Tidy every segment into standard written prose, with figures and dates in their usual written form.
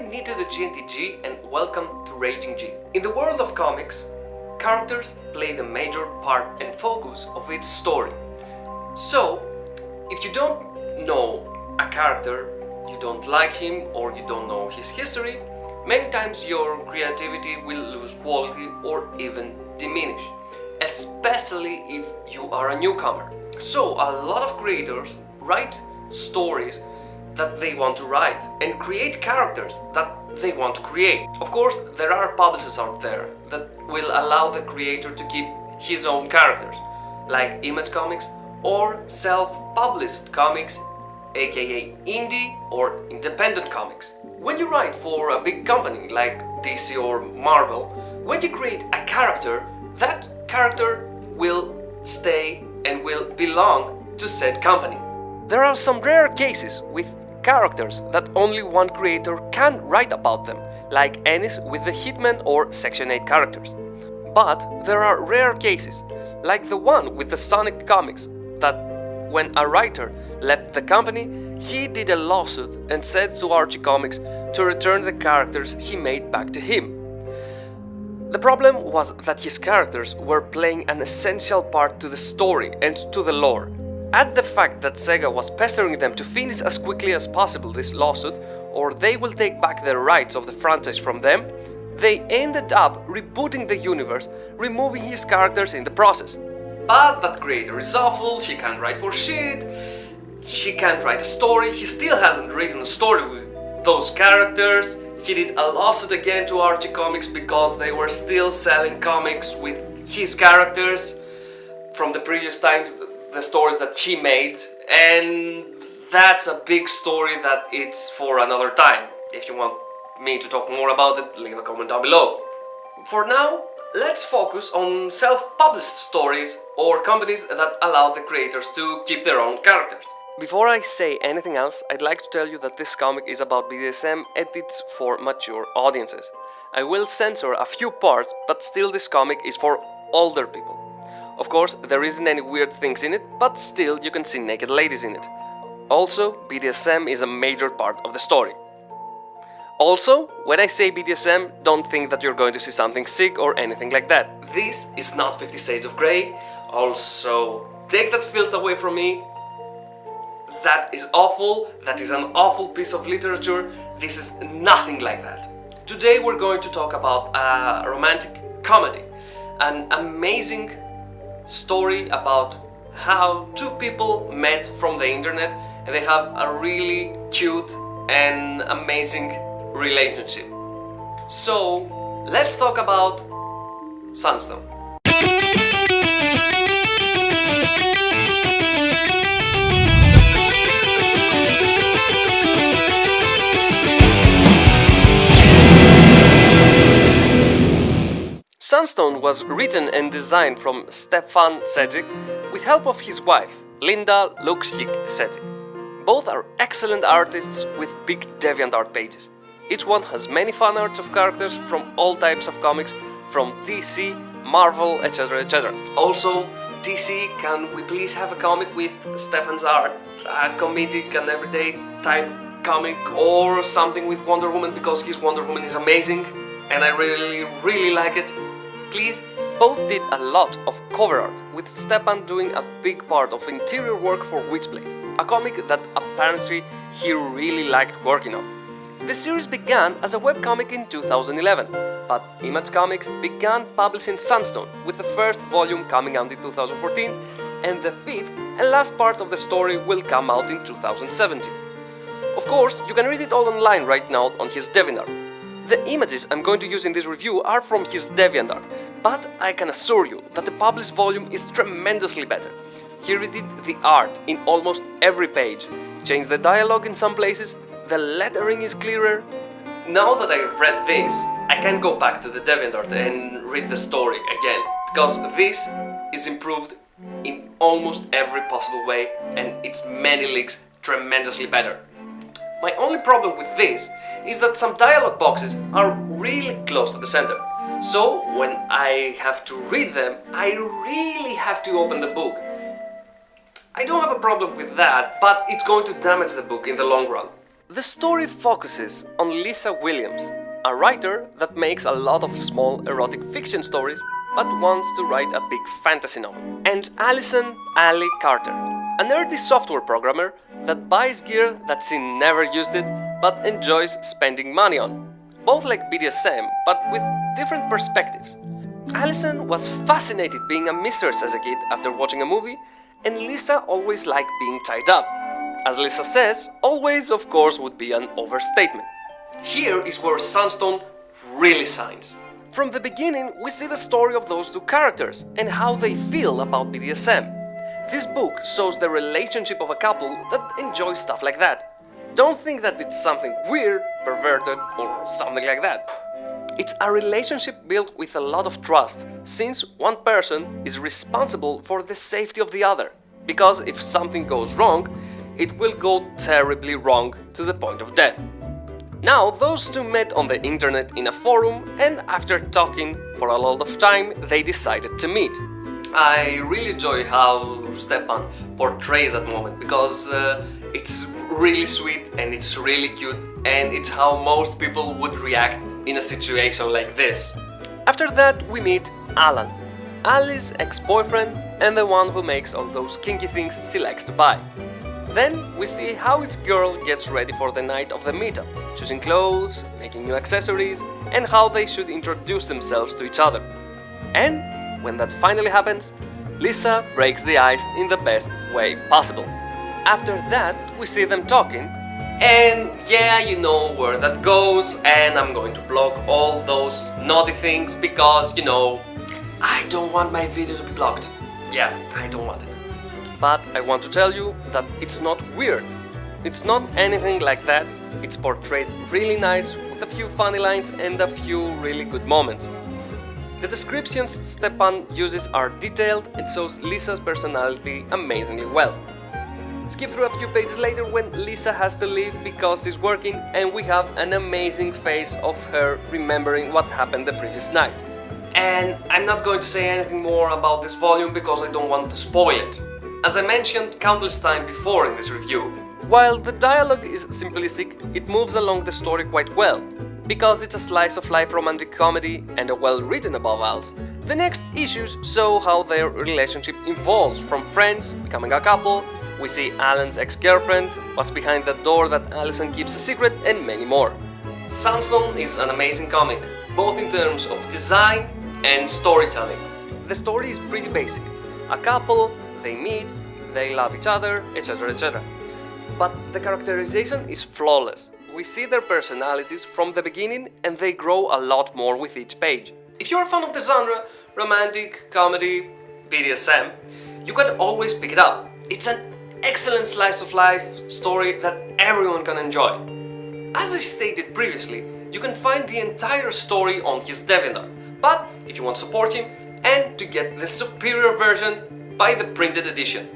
I'm Nito the GNTG and welcome to Raging G. In the world of comics, characters play the major part and focus of its story. So, if you don't know a character, you don't like him or you don't know his history, many times your creativity will lose quality or even diminish, especially if you are a newcomer. So, a lot of creators write stories that they want to write and create characters that they want to create. Of course, there are publishers out there that will allow the creator to keep his own characters, like Image Comics or self-published comics, aka indie or independent comics. When you write for a big company like DC or Marvel, when you create a character, that character will stay and will belong to said company. There are some rare cases with characters that only one creator can write about them, like Ennis with the Hitman or Section 8 characters. But there are rare cases, like the one with the Sonic comics, that when a writer left the company, he did a lawsuit and said to Archie Comics to return the characters he made back to him. The problem was that his characters were playing an essential part to the story and to the lore. Add the fact that Sega was pestering them to finish as quickly as possible this lawsuit, or they will take back the rights of the franchise from them, they ended up rebooting the universe, removing his characters in the process. But that creator is awful, he can't write for shit, he can't write a story, he still hasn't written a story with those characters. He did a lawsuit again to Archie Comics because they were still selling comics with his characters from the previous times, the stories that he made, and that's a big story that it's for another time. If you want me to talk more about it, leave a comment down below. For now, let's focus on self-published stories or companies that allow the creators to keep their own characters. Before I say anything else, I'd like to tell you that this comic is about BDSM and it's for mature audiences. I will censor a few parts, but still this comic is for older people. Of course, there isn't any weird things in it, but still you can see naked ladies in it. Also, BDSM is a major part of the story. Also, when I say BDSM, don't think that you're going to see something sick or anything like that. This is not 50 Shades of Grey. Also, take that filth away from me. That is awful. That is an awful piece of literature. This is nothing like that. Today we're going to talk about a romantic comedy. An amazing story about how two people met from the internet and they have a really cute and amazing relationship. So, let's talk about Sunstone. Sunstone was written and designed from Stjepan Sejic with help of his wife, Linda Sejic. Both are excellent artists with big DeviantArt pages. Each one has many fan arts of characters from all types of comics, from DC, Marvel, etc. etc. Also, DC, can we please have a comic with Stjepan's art, a comedic and everyday type comic, or something with Wonder Woman, because his Wonder Woman is amazing and I really like it. Please. Both did a lot of cover art, with Stjepan doing a big part of interior work for Witchblade, a comic that apparently he really liked working on. The series began as a webcomic in 2011, but Image Comics began publishing Sunstone, with the first volume coming out in 2014, and the fifth and last part of the story will come out in 2017. Of course, you can read it all online right now on his DeviantArt. The images I'm going to use in this review are from his DeviantArt, but I can assure you that the published volume is tremendously better. He redid the art in almost every page, changed the dialogue in some places, the lettering is clearer. Now that I've read this, I can go back to the DeviantArt and read the story again, because this is improved in almost every possible way and it's many leagues tremendously better. My only problem with this is that some dialogue boxes are really close to the center. So when I have to read them, I really have to open the book. I don't have a problem with that, but it's going to damage the book in the long run. The story focuses on Lisa Williams, a writer that makes a lot of small erotic fiction stories but wants to write a big fantasy novel, and Alison "Ali" Carter, a nerdy software programmer that buys gear that she never used it but enjoys spending money on, both like BDSM but with different perspectives. Alison was fascinated being a mistress as a kid after watching a movie, and Lisa always liked being tied up. As Lisa says, always of course would be an overstatement. Here is where Sunstone really shines. From the beginning, we see the story of those two characters and how they feel about BDSM. This book shows the relationship of a couple that enjoys stuff like that. Don't think that it's something weird, perverted, or something like that. It's a relationship built with a lot of trust, since one person is responsible for the safety of the other. Because if something goes wrong, it will go terribly wrong to the point of death. Now, those two met on the internet in a forum, and after talking for a lot of time, they decided to meet. I really enjoy how Stjepan portrays that moment, because it's really sweet and it's really cute, and it's how most people would react in a situation like this. After that, we meet Alan, Ali's ex-boyfriend and the one who makes all those kinky things she likes to buy. Then we see how each girl gets ready for the night of the meetup, choosing clothes, making new accessories, and how they should introduce themselves to each other. And when that finally happens, Lisa breaks the ice in the best way possible. After that, we see them talking, and yeah, you know where that goes, and I'm going to block all those naughty things because, you know, I don't want my video to be blocked. Yeah, I don't want it. But I want to tell you that it's not weird. It's not anything like that. It's portrayed really nice with a few funny lines and a few really good moments. The descriptions Stjepan uses are detailed and shows Lisa's personality amazingly well. Skip through a few pages later when Lisa has to leave because she's working, and we have an amazing face of her remembering what happened the previous night. And I'm not going to say anything more about this volume because I don't want to spoil it, as I mentioned countless times before in this review. While the dialogue is simplistic, it moves along the story quite well, because it's a slice of life romantic comedy and a well-written above all. The next issues show how their relationship evolves from friends, becoming a couple. We see Alan's ex-girlfriend, what's behind the door that Alison keeps a secret, and many more. Sunstone is an amazing comic, both in terms of design and storytelling. The story is pretty basic. A couple, they meet, they love each other, etc, etc. But the characterization is flawless. We see their personalities from the beginning, and they grow a lot more with each page. If you're a fan of the genre, romantic, comedy, BDSM, you can always pick it up. It's an excellent slice of life story that everyone can enjoy. As I stated previously, you can find the entire story on his DeviantArt, but if you want to support him and to get the superior version, buy the printed edition.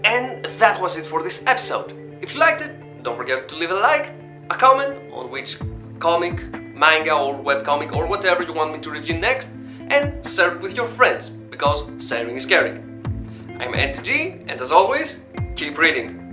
And that was it for this episode. If you liked it, don't forget to leave a like, a comment on which comic, manga or webcomic or whatever you want me to review next, and share it with your friends, because sharing is caring. I'm Andy G, and as always, keep reading.